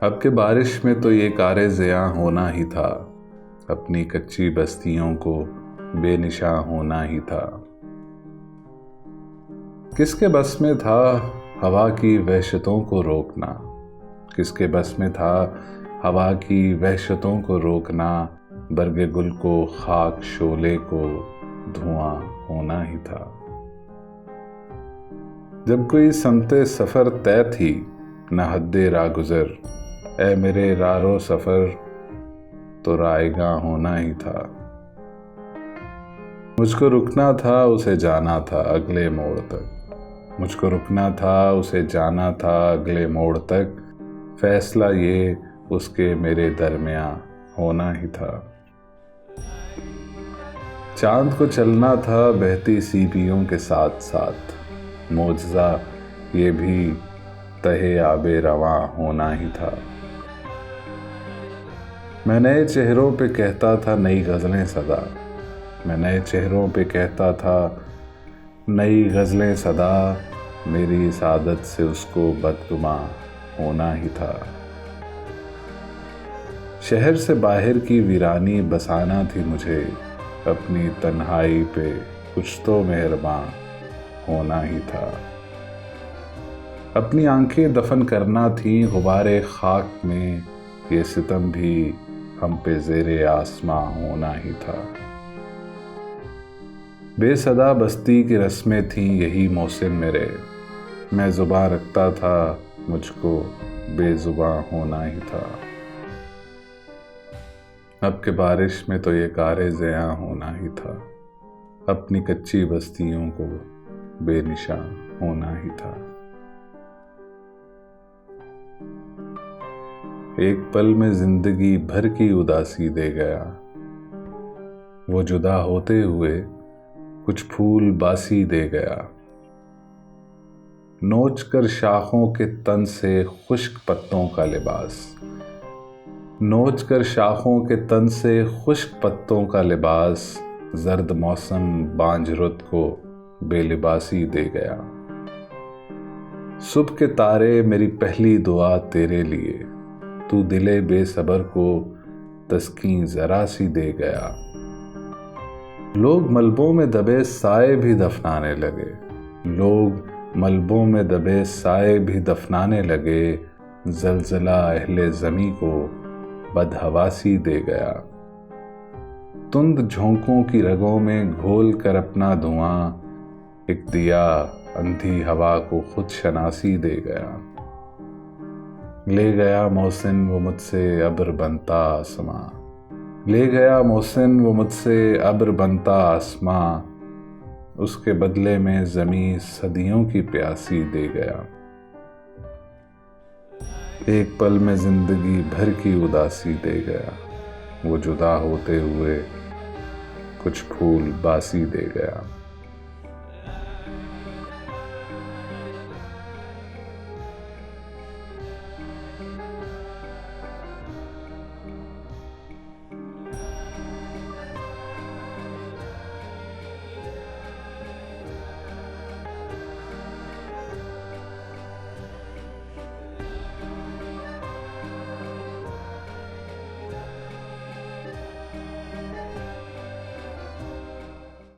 अब के बारिश में तो ये कारे ज़िया होना ही था, अपनी कच्ची बस्तियों को बेनिशां होना ही था। किसके बस में था हवा की वहशतों को रोकना, किसके बस में था हवा की वहशतों को रोकना, बरगे गुल को खाक शोले को धुआं होना ही था। जब कोई समते सफ़र तय थी न हद्दे रागुज़र, ऐ मेरे रारो सफ़र तो रायगा होना ही था। मुझको रुकना था उसे जाना था अगले मोड़ तक, मुझको रुकना था उसे जाना था अगले मोड़ तक, फैसला ये उसके मेरे दरमियां होना ही था। चांद को चलना था बहती सीपियों के साथ साथ, मोजज़ा ये भी तहे आबे रवां होना ही था। मैं नए चेहरों पे कहता था नई गज़लें सदा, मैं नए चेहरों पे कहता था नई गज़लें सदा, मेरी इस आदत से उसको बदगुमा होना ही था। शहर से बाहर की वीरानी बसाना थी मुझे, अपनी तन्हाई पे कुछ तो मेहरबां होना ही था। अपनी आंखें दफन करना थी गुबारे खाक में, ये सितम भी हम पे ज़ेरे आसमां होना ही था। बेसदा बस्ती की रस्में थीं यही मौसम मेरे, मैं ज़ुबान रखता था मुझको बेज़ुबां होना ही था। अब के बारिश में तो ये कारे ज़िया होना ही था, अपनी कच्ची बस्तियों को बेनिशां होना ही था। एक पल में जिंदगी भर की उदासी दे गया, वो जुदा होते हुए कुछ फूल बासी दे गया। नोच कर शाखों के तन से खुश्क पत्तों का लिबास, नोच कर शाखों के तन से खुश्क पत्तों का लिबास, जर्द मौसम बांझ रुत को बेलिबासी दे गया। सुबह के तारे मेरी पहली दुआ तेरे लिए, तू दिले बेसबर को तस्कीन जरा सी दे गया। लोग मलबों में दबे साए भी दफनाने लगे, लोग मलबों में दबे साए भी दफनाने लगे, जलजला अहले ज़मी को बदहवासी दे गया। तुंद झोंकों की रगों में घोल कर अपना धुआं, एक दिया अंधी हवा को खुद शनासी दे गया। ले गया मोहसिन वो मुझसे अब्र बनता आसमां, ले गया मोहसिन वो मुझसे अब्र बनता आसमां, उसके बदले में ज़मीं सदियों की प्यासी दे गया। एक पल में जिंदगी भर की उदासी दे गया, वो जुदा होते हुए कुछ फूल बासी दे गया।